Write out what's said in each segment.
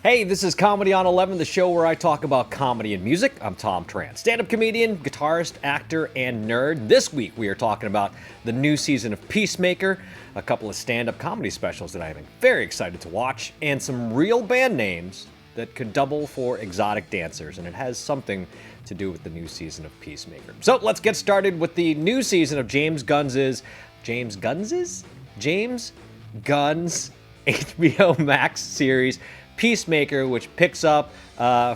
Hey, this is Comedy on 11, the show where I talk about comedy and music. I'm Thom Tran, stand-up comedian, guitarist, actor, and nerd. This week we are talking about the new season of Peacemaker, a couple of stand-up comedy specials that I am very excited to watch, and some real band names that could double for exotic dancers, and it has something to do with the new season of Peacemaker. So let's get started with the new season of James Gunn's HBO Max series, Peacemaker, which picks up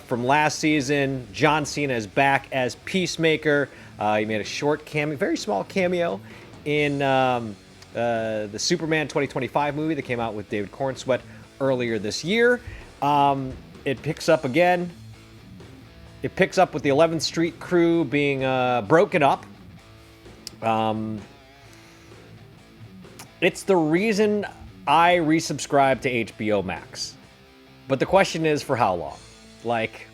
from last season. John Cena is back as Peacemaker. He made a short cameo, very small cameo, in the Superman 2025 movie that came out with David Cornsweet earlier this year. It picks up again. It picks up with the 11th Street crew being broken up. It's the reason I resubscribed to HBO Max. But the question is, for how long? Like,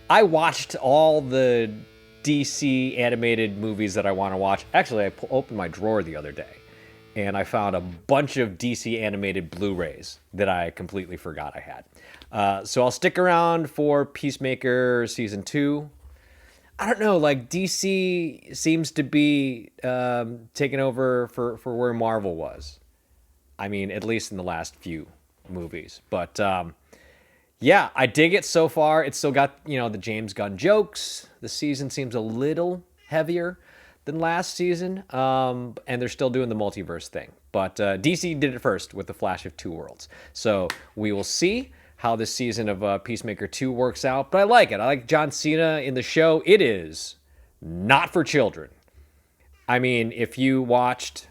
I watched all the DC animated movies that I want to watch. Actually, I opened my drawer the other day, and I found a bunch of DC animated Blu-rays that I completely forgot I had. So I'll stick around for Peacemaker Season 2. I don't know, like, DC seems to be taking over for where Marvel was. I mean, at least in the last few movies. But yeah, I dig it so far. It's still got, the James Gunn jokes. The season seems a little heavier than last season, and they're still doing the multiverse thing. But DC did it first with the Flash of Two Worlds. So we will see how this season of Peacemaker 2 works out. But I like it. I like John Cena in the show. It is not for children. I mean, if you watched...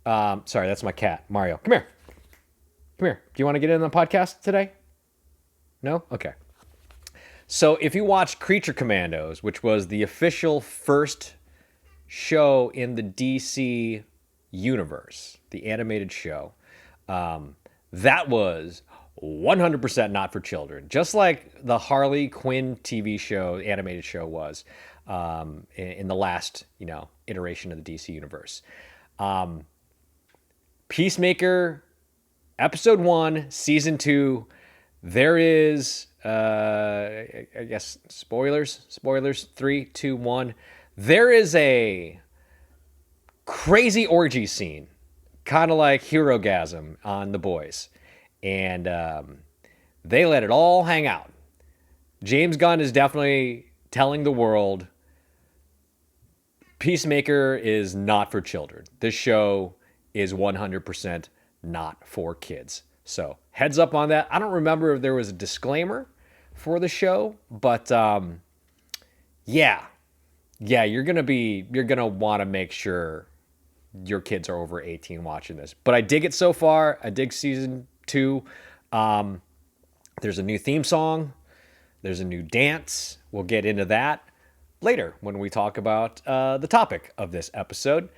sorry, that's my cat, Mario. Come here. Come here. Do you want to get in on the podcast today? No? Okay. So if you watched Creature Commandos, which was the official first show in the DC universe, the animated show, that was 100% not for children. Just like the Harley Quinn TV show, animated show was in the last, iteration of the DC universe. Peacemaker... Episode 1, Season 2, there is, I guess, spoilers, 3, 2, 1. There is a crazy orgy scene, kind of like Herogasm on The Boys. And they let it all hang out. James Gunn is definitely telling the world, Peacemaker is not for children. This show is 100% not for kids. So heads up on that. I don't remember if there was a disclaimer for the show, but yeah, you're gonna want to make sure your kids are over 18 watching this. But I dig it so far. I dig season 2. There's a new theme song. There's a new dance. We'll get into that later when we talk about the topic of this episode.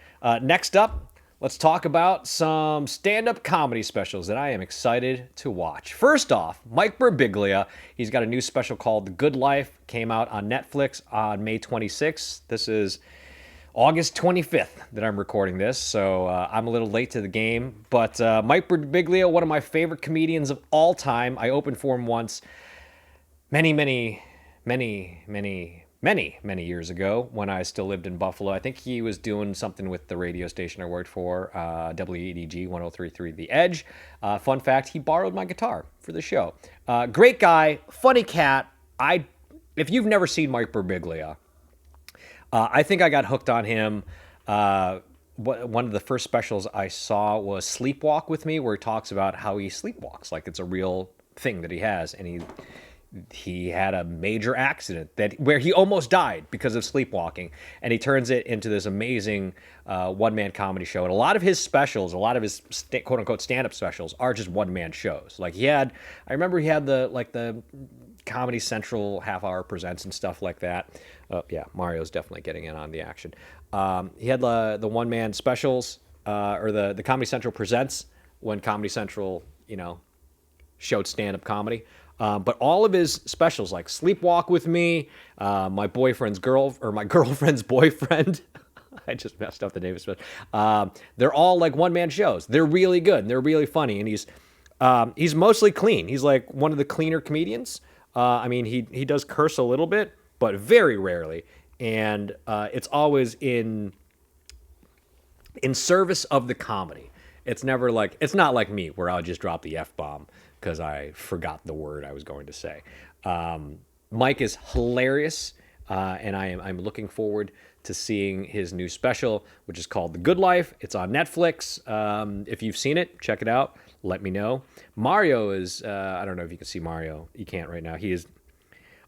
Next up, let's talk about some stand-up comedy specials that I am excited to watch. First off, Mike Birbiglia. He's got a new special called The Good Life. Came out on Netflix on May 26th. This is August 25th that I'm recording this, so I'm a little late to the game. But Mike Birbiglia, one of my favorite comedians of all time. I opened for him once many years ago when I still lived in Buffalo. I think he was doing something with the radio station I worked for, WEDG 103.3 The Edge. Fun fact, he borrowed my guitar for the show. Great guy, funny cat. If you've never seen Mike Birbiglia, I think I got hooked on him. One of the first specials I saw was Sleepwalk with Me, where he talks about how he sleepwalks, like it's a real thing that he has, and he had a major accident where he almost died because of sleepwalking, and he turns it into this amazing one-man comedy show. And a lot of his specials, a lot of his quote-unquote stand-up specials are just one-man shows. Like I remember he had the Comedy Central half-hour presents and stuff like that. Yeah, Mario's definitely getting in on the action. He had the one-man specials, or the Comedy Central presents when Comedy Central, showed stand-up comedy. But all of his specials, like Sleepwalk with Me, my girlfriend's boyfriend, I just messed up the name of it. They're all like one-man shows. They're really good and they're really funny. And he's He's mostly clean. He's like one of the cleaner comedians. I mean, he does curse a little bit, but very rarely, and it's always in service of the comedy. It's never like, it's not like me where I'll just drop the F bomb because I forgot the word I was going to say. Mike is hilarious, and I'm looking forward to seeing his new special, which is called The Good Life. It's on Netflix. If you've seen it, check it out. Let me know. Mario is, I don't know if you can see Mario. You can't right now. He is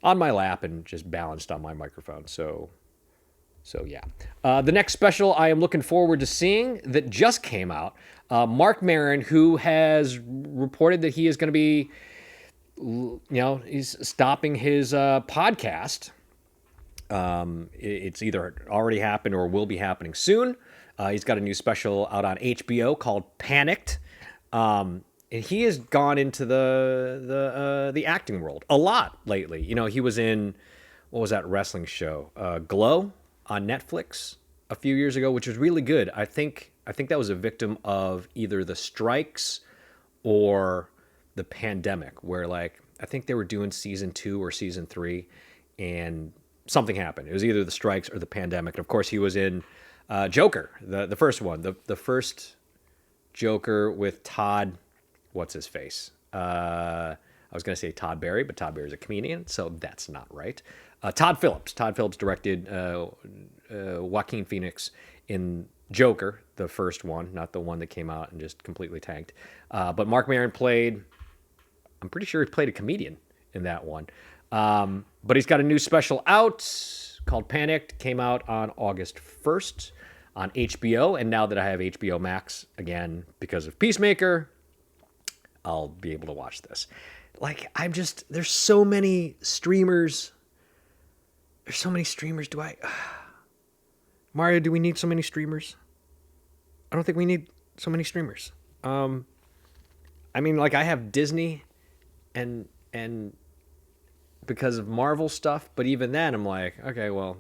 on my lap and just balanced on my microphone. So yeah. The next special I am looking forward to seeing that just came out. Mark Maron, who has reported that he is going to be, he's stopping his podcast. It's either already happened or will be happening soon. He's got a new special out on HBO called Panicked. And he has gone into the acting world a lot lately. He was in, what was that wrestling show? Glow on Netflix a few years ago, which was really good. I think that was a victim of either the strikes or the pandemic, where like I think they were doing season 2 or season 3, and something happened. It was either the strikes or the pandemic. And of course, he was in Joker, the first one, the first Joker with Todd, what's his face? I was going to say Todd Barry, but Todd Barry's a comedian, so that's not right. Todd Phillips. Todd Phillips directed Joaquin Phoenix in Joker, the first one, not the one that came out and just completely tanked. But Mark Maron played, I'm pretty sure he played a comedian in that one. But he's got a new special out called Panicked, came out on August 1st on HBO. And now that I have HBO Max again because of Peacemaker, I'll be able to watch this. Like, there's so many streamers. There's so many streamers. Mario, do we need so many streamers? I don't think we need so many streamers. I mean, like, I have Disney and because of Marvel stuff, but even then I'm like, okay, well,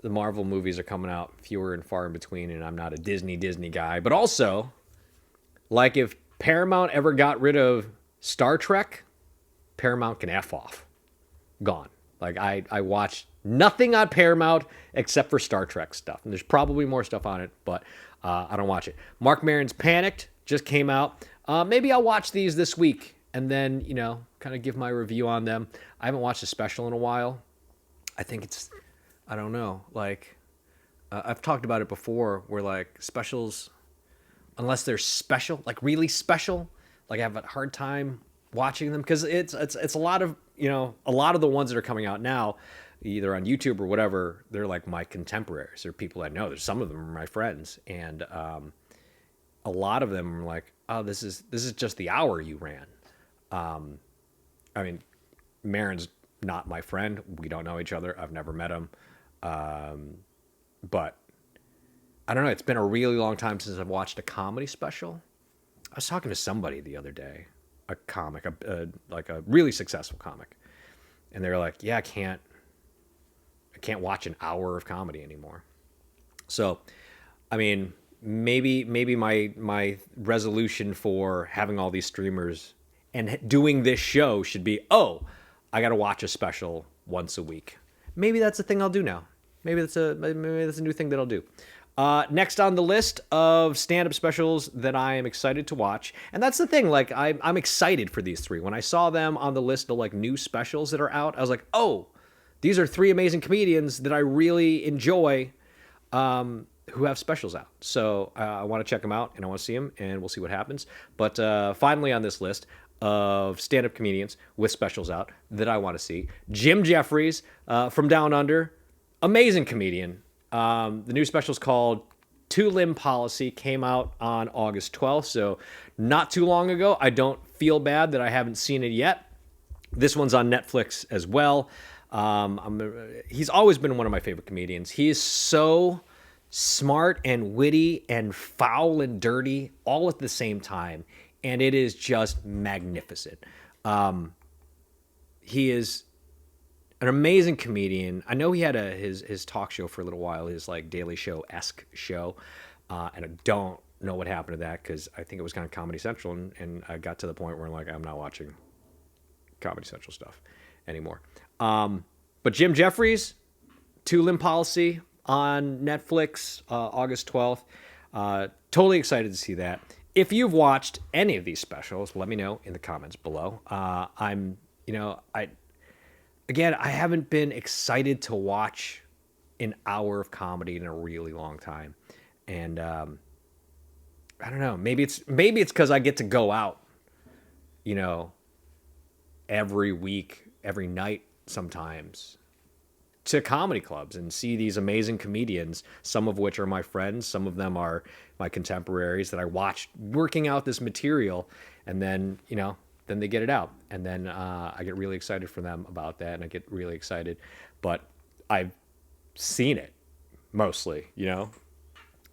the Marvel movies are coming out fewer and far in between, and I'm not a Disney guy. But also, like, if Paramount ever got rid of Star Trek, Paramount can F off. Gone. Like, I watch nothing on Paramount except for Star Trek stuff. And there's probably more stuff on it, but I don't watch it. Mark Maron's Panicked just came out. Maybe I'll watch these this week and then, kind of give my review on them. I haven't watched a special in a while. I think I don't know. Like, I've talked about it before where, like, specials, unless they're special, like really special, like I have a hard time watching them because it's a lot of, a lot of the ones that are coming out now, either on YouTube or whatever, they're like my contemporaries. They're people I know. There's some of them are my friends, and a lot of them are like, oh, this is just the hour you ran. I mean, Maron's not my friend. We don't know each other. I've never met him. But I don't know. It's been a really long time since I've watched a comedy special. I was talking to somebody the other day, a comic, like a really successful comic, and they were like, "Yeah, I can't watch an hour of comedy anymore." So, I mean, maybe my resolution for having all these streamers and doing this show should be, oh, I got to watch a special once a week. Maybe that's a thing I'll do now. Maybe that's a new thing that I'll do. Next on the list of stand-up specials that I am excited to watch, and that's the thing, like I'm excited for these 3. When I saw them on the list of like new specials that are out, I was like, oh, these are 3 amazing comedians that I really enjoy, who have specials out. So I want to check them out and I want to see them, and we'll see what happens. But finally on this list of stand-up comedians with specials out that I want to see, Jim Jeffries from Down Under, amazing comedian. The new special is called Two Limb Policy, came out on August 12th, so not too long ago. I don't feel bad that I haven't seen it yet. This one's on Netflix as well. He's always been one of my favorite comedians. He is so smart and witty and foul and dirty all at the same time, and it is just magnificent. He is an amazing comedian. I know he had his talk show for a little while, his like Daily Show-esque show, and I don't know what happened to that because I think it was kind of Comedy Central, and I got to the point where I'm like, I'm not watching Comedy Central stuff anymore. But Jim Jeffries, Two Limb Policy on Netflix, August 12th. Totally excited to see that. If you've watched any of these specials, let me know in the comments below. I haven't been excited to watch an hour of comedy in a really long time. And I don't know, maybe it's because I get to go out, every week, every night sometimes to comedy clubs and see these amazing comedians, some of which are my friends, some of them are my contemporaries that I watched working out this material, and then, then they get it out. And then I get really excited for them about that, and I get really excited. But I've seen it mostly,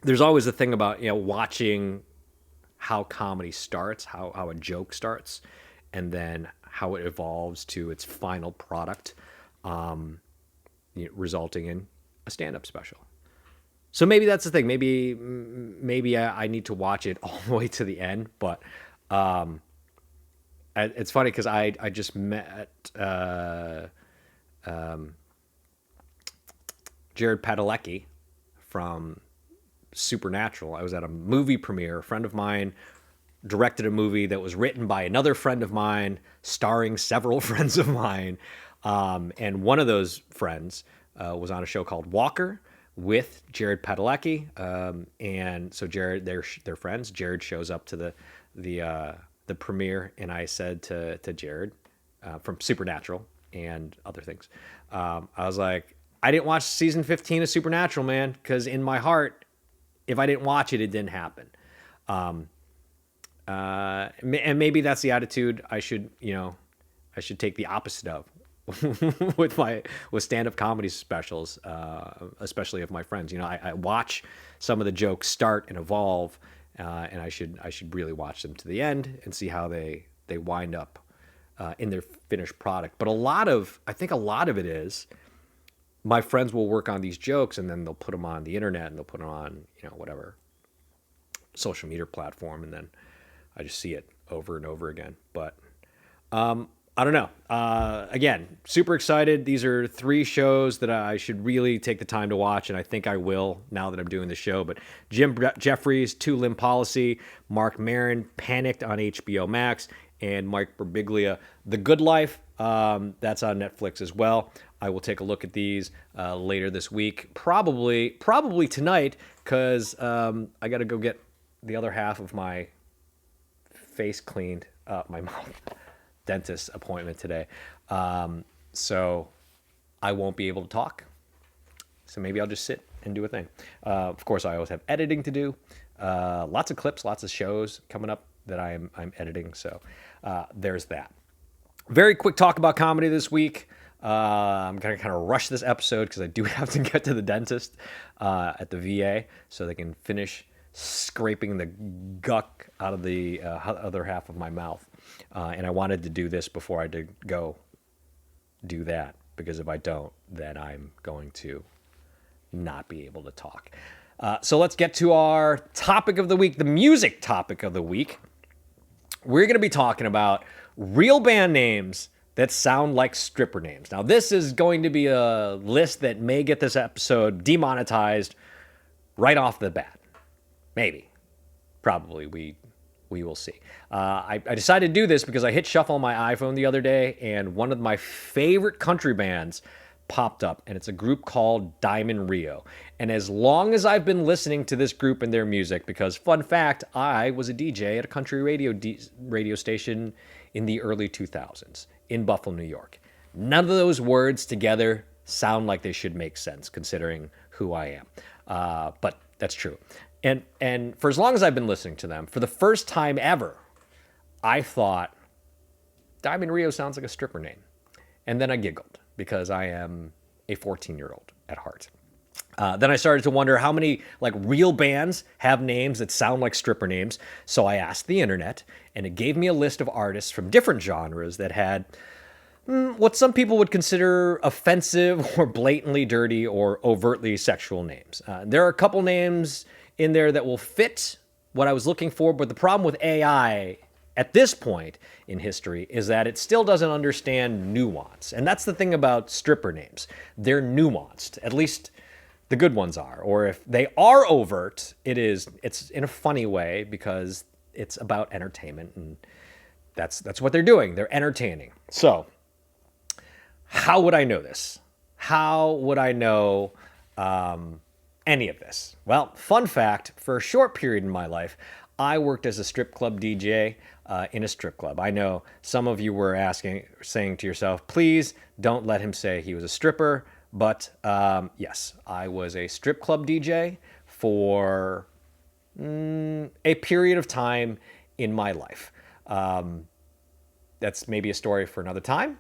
There's always a thing about, watching how comedy starts, how a joke starts, and then how it evolves to its final product, resulting in a stand-up special. So maybe that's the thing. Maybe I need to watch it all the way to the end. But it's funny because I just met Jared Padalecki from Supernatural. I was at a movie premiere. A friend of mine directed a movie that was written by another friend of mine, starring several friends of mine. And one of those friends was on a show called Walker with Jared Padalecki. And so Jared, they're friends. Jared shows up to the premiere, and I said to Jared from Supernatural and other things, I was like, I didn't watch season 15 of Supernatural, man, because in my heart, if I didn't watch it, it didn't happen. And maybe that's the attitude I should take the opposite of with stand-up comedy specials, especially of my friends. I watch some of the jokes start and evolve, and I should really watch them to the end and see how they wind up in their finished product. But I think a lot of it is my friends will work on these jokes, and then they'll put them on the internet, and they'll put them on whatever social media platform, and then I just see it over and over again. But I don't know. Again, super excited. These are 3 shows that I should really take the time to watch, and I think I will now that I'm doing the show. But Jim Jeffries, Two Limb Policy, Mark Maron, Panicked on HBO Max, and Mike Birbiglia, The Good Life. That's on Netflix as well. I will take a look at these later this week, probably tonight, because I got to go get the other half of my face cleaned up, my mouth dentist appointment today. So I won't be able to talk. So maybe I'll just sit and do a thing. Of course, I always have editing to do. Lots of clips, lots of shows coming up that I'm editing. So there's that. Very quick talk about comedy this week. I'm going to kind of rush this episode because I do have to get to the dentist at the VA so they can finish scraping the guck out of the other half of my mouth. And I wanted to do this before I did go do that, because if I don't, then I'm going to not be able to talk. So let's get to our topic of the week, the music topic of the week. We're going to be talking about real band names that sound like stripper names. Now, this is going to be a list that may get this episode demonetized right off the bat. Maybe. Probably. We will see. I decided to do this because I hit shuffle on my iPhone the other day, and one of my favorite country bands popped up, and it's a group called Diamond Rio. And as long as I've been listening to this group and their music, because fun fact, I was a DJ at a country radio station in the early 2000s in Buffalo, New York. None of those words together sound like they should make sense considering who I am. But that's true. And for as long as I've been listening to them, for the first time ever, I thought Diamond Rio sounds like a stripper name. And then I giggled because I am a 14-year-old at heart. Then I started to wonder how many real bands have names that sound like stripper names. So I asked the internet, and it gave me a list of artists from different genres that had what some people would consider offensive or blatantly dirty or overtly sexual names. There are a couple names in there that will fit what I was looking for. But the problem with AI at this point in history is that it still doesn't understand nuance. And that's the thing about stripper names. They're nuanced. At least the good ones are. Or if they are overt, it's in a funny way because it's about entertainment, and that's what they're doing. They're entertaining. So, how would I know this? How would I know any of this? Well, fun fact, for a short period in my life, I worked as a strip club DJ in a strip club. I know some of you were saying to yourself, please don't let him say he was a stripper. But yes, I was a strip club DJ for a period of time in my life. That's maybe a story for another time.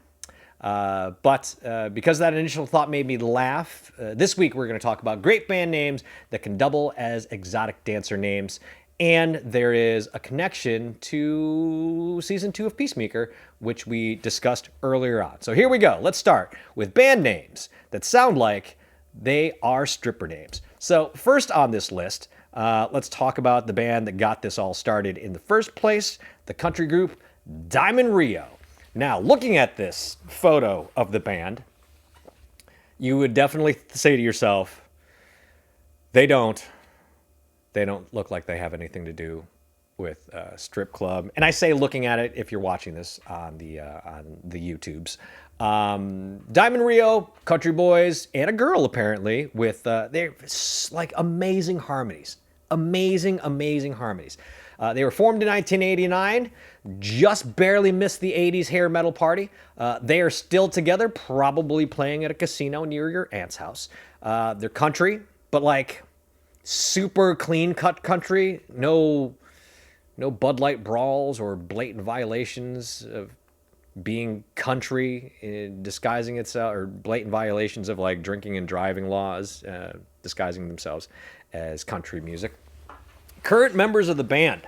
But because that initial thought made me laugh, this week we're going to talk about great band names that can double as exotic dancer names. And there is a connection to season 2 of Peacemaker, which we discussed earlier on. So here we go. Let's start with band names that sound like they are stripper names. So first on this list, let's talk about the band that got this all started in the first place, the country group Diamond Rio. Now, looking at this photo of the band, you would definitely say to yourself, they don't look like they have anything to do with strip club. And I say looking at it if you're watching this on the YouTubes. Diamond Rio, country boys, and a girl apparently with they're like amazing harmonies. Amazing harmonies. They were formed in 1989, just barely missed the 80s hair metal party. They are still together, probably playing at a casino near your aunt's house. They're country, but like super clean cut country. No Bud Light brawls or blatant violations of being country, disguising itself, or blatant violations of like drinking and driving laws, disguising themselves as country music. Current members of the band.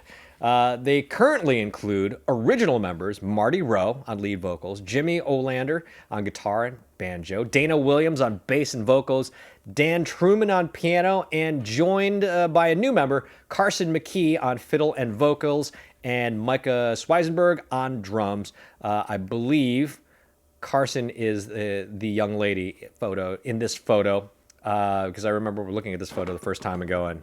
They currently include original members Marty Rowe on lead vocals, Jimmy Olander on guitar and banjo, Dana Williams on bass and vocals, Dan Truman on piano, and joined by a new member, Carson McKee on fiddle and vocals, and Micah Swisenberg on drums. I believe Carson is the young lady in this photo, because I remember looking at this photo the first time and going,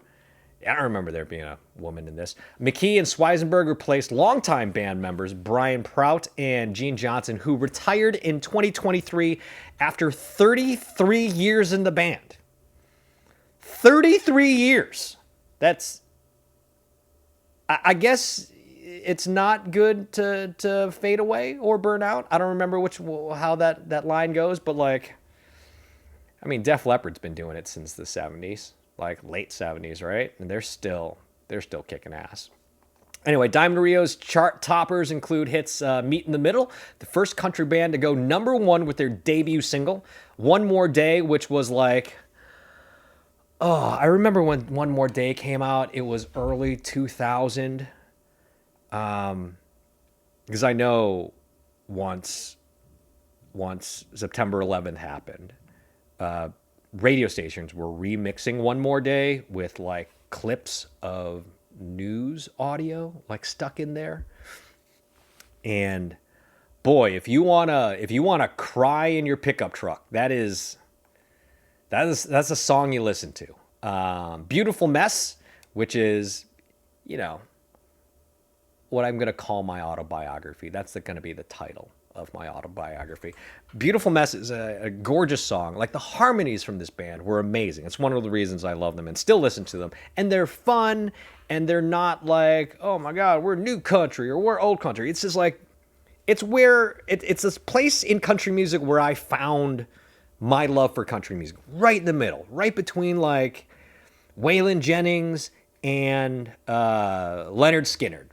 I don't remember there being a woman in this. McKee and Swisenberg replaced longtime band members Brian Prout and Gene Johnson, who retired in 2023 after 33 years in the band. 33 years. That's, I guess it's not good to fade away or burn out. I don't remember how that line goes, but like, I mean, Def Leppard's been doing it since the 70s. Like late 70s, right? And they're still kicking ass. Anyway, Diamond Rio's chart toppers include hits Meet in the Middle, the first country band to go #1 with their debut single, One More Day, which was like, I remember when One More Day came out, it was early 2000. Because I know once September 11th happened, radio stations were remixing One More Day with like clips of news audio like stuck in there. And boy, if you wanna cry in your pickup truck, that's a song you listen to. Beautiful Mess, which is, what I'm gonna call my autobiography. That's gonna be the title of my autobiography. Beautiful Mess is a gorgeous song. Like the harmonies from this band were amazing. It's one of the reasons I love them and still listen to them. And they're fun, and they're not like, oh my God, we're new country or we're old country. It's just like, it's this place in country music where I found my love for country music. Right in the middle, right between like Waylon Jennings and Leonard Skinner.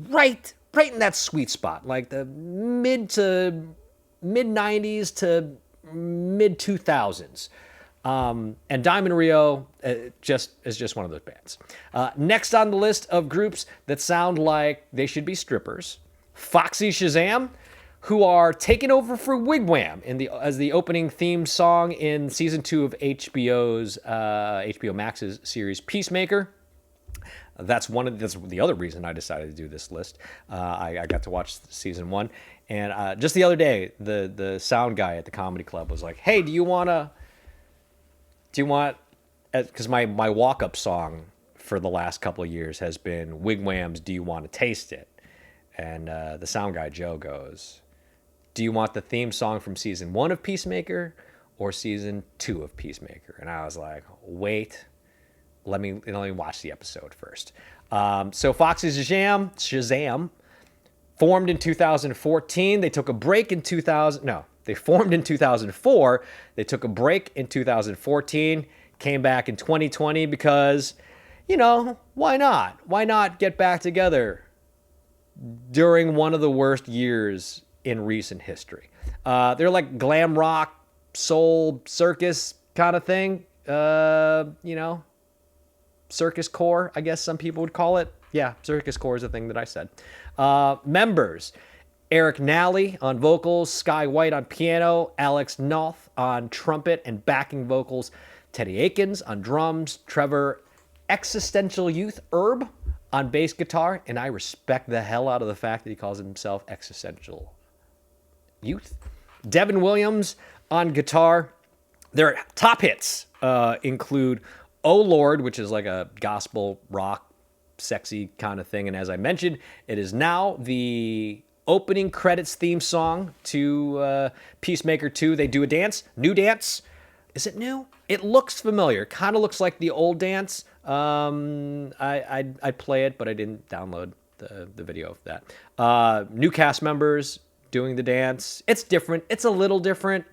Right in that sweet spot, like the mid 90s to mid 2000s. And Diamond Rio is just one of those bands. Next on the list of groups that sound like they should be strippers, Foxy Shazam, who are taking over for Wigwam as the opening theme song in season 2 of HBO Max's series Peacemaker. That's the other reason I decided to do this list. I got to watch season 1, and just the other day, the sound guy at the comedy club was like, "Hey, do you want?" Because my walk-up song for the last couple of years has been Wigwam's "Do You Want to Taste It?" And the sound guy Joe goes, "Do you want the theme song from season 1 of Peacemaker or season 2 of Peacemaker?" And I was like, "Wait, let me watch the episode first." So Foxy's Shazam formed in 2014. They took a break in 2000. No, they formed in 2004. They took a break in 2014. Came back in 2020 because, why not? Why not get back together during one of the worst years in recent history? They're like glam rock, soul, circus kind of thing. Circus core, I guess some people would call it. Yeah, circus core is the thing that I said. Members: Eric Nally on vocals, Sky White on piano, Alex Noth on trumpet and backing vocals, Teddy Akins on drums, Trevor Existential Youth Herb on bass guitar, and I respect the hell out of the fact that he calls himself Existential Youth. Devin Williams on guitar. Their top hits include "Oh Lord," which is like a gospel rock, sexy kind of thing. And as I mentioned, it is now the opening credits theme song to Peacemaker 2. They do a dance, new dance. Is it new? It looks familiar. Kind of looks like the old dance. I'd play it, but I didn't download the video of that. New cast members doing the dance. It's different. It's a little different,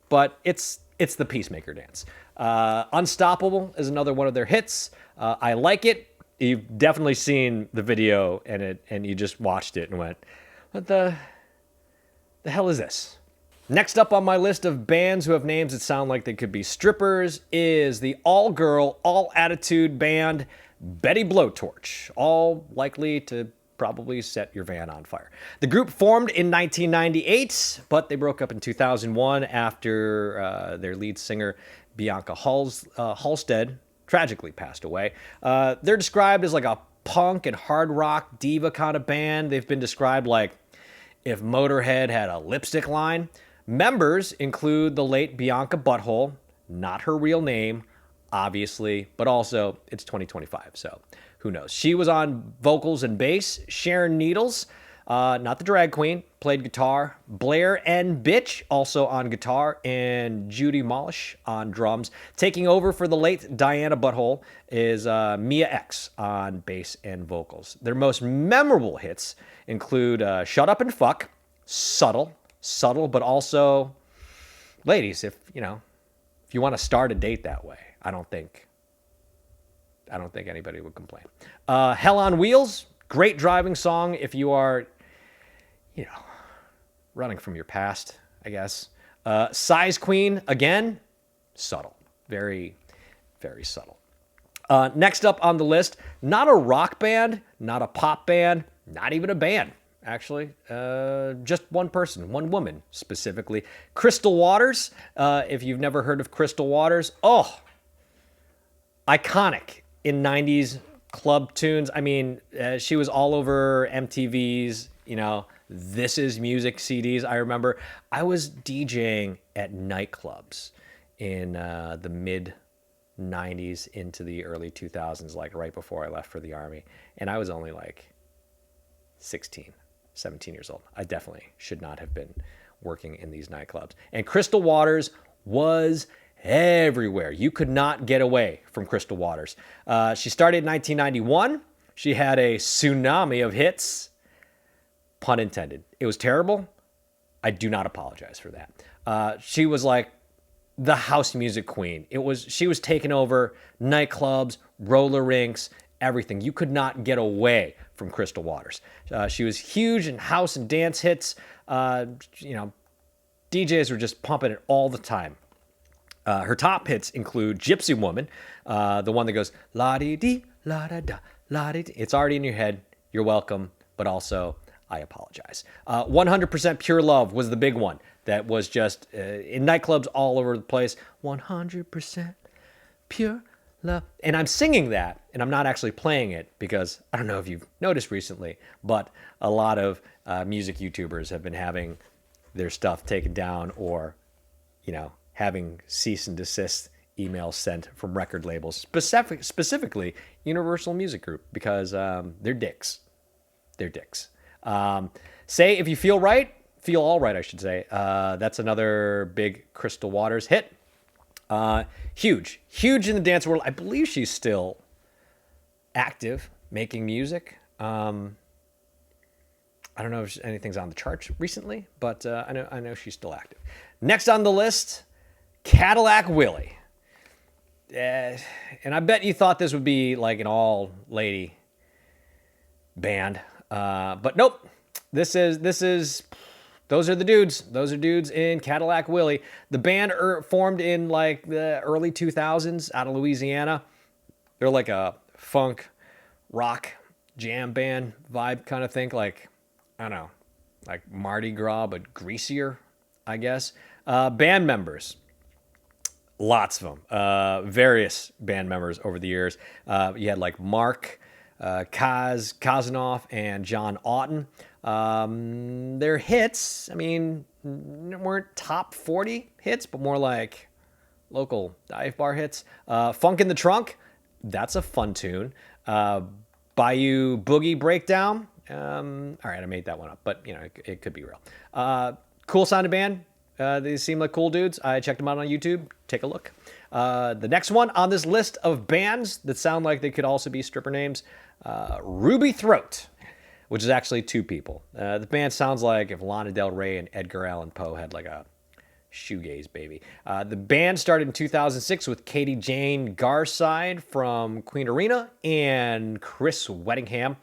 but it's the Peacemaker dance. Unstoppable is another one of their hits. I like it. You've definitely seen the video and you just watched it and went, what the hell is this? Next up on my list of bands who have names that sound like they could be strippers is the all-girl, all-attitude band Betty Blowtorch, all likely to probably set your van on fire. The group formed in 1998, but they broke up in 2001 after their lead singer Bianca Halstead tragically passed away. They're described as like a punk and hard rock diva kind of band. They've been described like if Motorhead had a lipstick line. Members include the late Bianca Butthole, not her real name, obviously, but also it's 2025, so who knows. She was on vocals and bass. Sharon Needles, not the drag queen, played guitar. Blair and Bitch, also on guitar. And Judy Molish on drums. Taking over for the late Diana Butthole is Mia X on bass and vocals. Their most memorable hits include Shut Up and Fuck, Subtle, but also, ladies, if you want to start a date that way, I don't think anybody would complain. Hell on Wheels, great driving song if you are, running from your past, I guess. Size Queen, again, subtle. Very, very subtle. Next up on the list, not a rock band, not a pop band, not even a band, actually. Just one person, one woman specifically. Crystal Waters, if you've never heard of Crystal Waters, iconic in 90s club tunes. I mean, she was all over MTV's, This Is Music CDs. I remember I was DJing at nightclubs in the mid 90s into the early 2000s, like right before I left for the Army. And I was only like 16, 17 years old. I definitely should not have been working in these nightclubs. And Crystal Waters was everywhere. You could not get away from Crystal Waters. She started in 1991. She had a tsunami of hits. Pun intended. It was terrible. I do not apologize for that. She was like the house music queen. She was taking over nightclubs, roller rinks, everything. You could not get away from Crystal Waters. She was huge in house and dance hits. DJs were just pumping it all the time. Her top hits include Gypsy Woman, the one that goes la-dee-dee, la-da-da, la-dee-dee. It's already in your head. You're welcome, but also I apologize. 100% Pure Love was the big one that was just in nightclubs all over the place. 100% Pure And I'm singing that, and I'm not actually playing it because I don't know if you've noticed recently, but a lot of music YouTubers have been having their stuff taken down or, having cease and desist emails sent from record labels, specifically Universal Music Group, because they're dicks. They're dicks. Say If You Feel Right, Feel All Right, I should say. That's another big Crystal Waters hit. Huge in the dance world. I believe she's still active making music. I don't know if anything's on the charts recently, but I know she's still active. Next on the list, Cadillac Willie. And I bet you thought this would be like an all-lady band, but nope. Those are the dudes. Those are dudes in Cadillac Willie. The band formed in like the early 2000s out of Louisiana. They're like a funk, rock, jam band vibe kind of thing. Like, I don't know, like Mardi Gras, but greasier, I guess. Band members. Lots of them. Various band members over the years. You had like Mark, Kazanoff, and John Otten. Their hits, weren't top 40 hits, but more like local dive bar hits. Funk in the Trunk, that's a fun tune. Bayou Boogie Breakdown. All right, I made that one up, but it could be real. Cool sounding band. They seem like cool dudes. I checked them out on YouTube. Take a look. The next one on this list of bands that sound like they could also be stripper names, Ruby Throat, which is actually two people. The band sounds like if Lana Del Rey and Edgar Allan Poe had like a shoegaze baby. The band started in 2006 with Katie Jane Garside from Queen Arena and Chris Weddingham.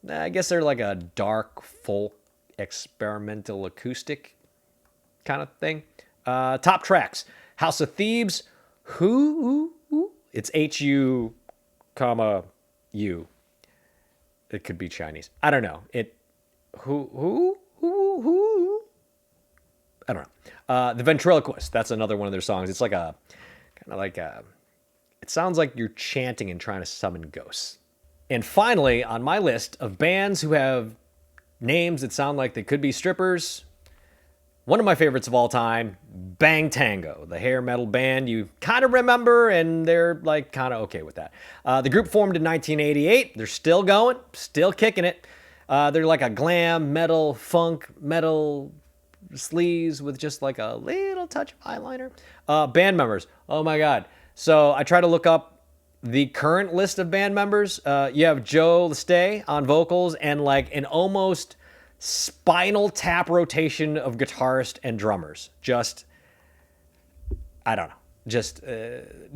I guess they're like a dark folk experimental acoustic kind of thing. Top tracks: House of Thieves, Who? It's H-U, comma, U. It could be Chinese. I don't know. Who? I don't know. The Ventriloquist. That's another one of their songs. It's like it sounds like you're chanting and trying to summon ghosts. And finally, on my list of bands who have names that sound like they could be strippers, one of my favorites of all time, Bang Tango, the hair metal band you kind of remember, and they're like kind of okay with that. The group formed in 1988. They're still going, still kicking it. They're like a glam metal, funk metal sleaze with just like a little touch of eyeliner. Band members, oh my God. So I try to look up the current list of band members. You have Joe Lestay on vocals and like an almost Spinal Tap rotation of guitarists and drummers. Just, I don't know, just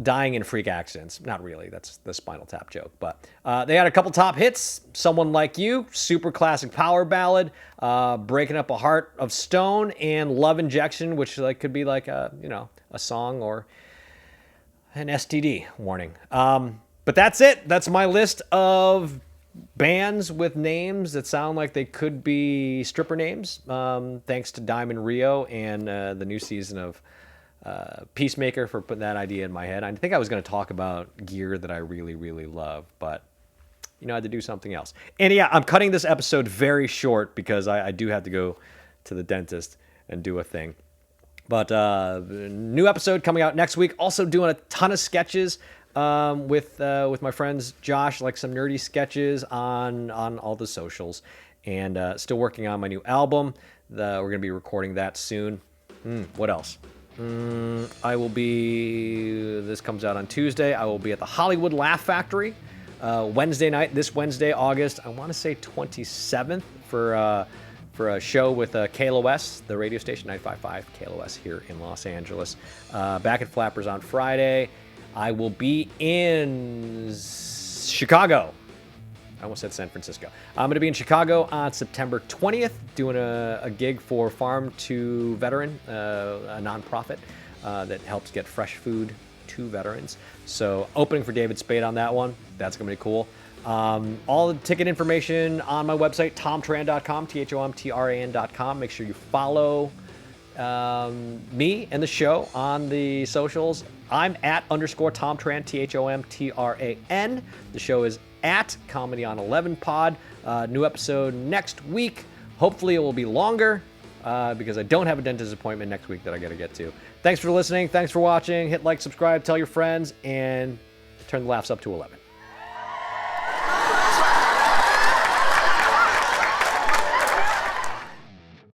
dying in freak accidents. Not really, that's the Spinal Tap joke. But they had a couple top hits. Someone Like You, super classic power ballad. Breaking Up a Heart of Stone, and Love Injection, which like could be like a song or an STD warning. But that's it. That's my list of bands with names that sound like they could be stripper names. Thanks to Diamond Rio and the new season of Peacemaker for putting that idea in my head. I think I was going to talk about gear that I really, really love, but I had to do something else. And yeah, I'm cutting this episode very short because I do have to go to the dentist and do a thing. But new episode coming out next week. Also doing a ton of sketches with my friends Josh, like some nerdy sketches on all the socials, and still working on my new album. We're gonna be recording that soon. What else? This comes out on Tuesday. I will be at the Hollywood Laugh Factory Wednesday night, this Wednesday, August, I want to say 27th, for a show with KLOS, the radio station 95.5 KLOS here in Los Angeles. Back at Flappers on Friday. I will be in Chicago. I almost said San Francisco. I'm going to be in Chicago on September 20th doing a gig for Farm to Veteran, a nonprofit that helps get fresh food to veterans. So opening for David Spade on that one. That's going to be cool. All the ticket information on my website, thomtran.com, THOMTRAN.com. Make sure you follow me and the show on the socials. I'm at _ Thom Tran, THOMTRAN. The show is at Comedy on 11 Pod. New episode next week. Hopefully it will be longer because I don't have a dentist appointment next week that I got to get to. Thanks for listening. Thanks for watching. Hit like, subscribe, tell your friends, and turn the laughs up to 11.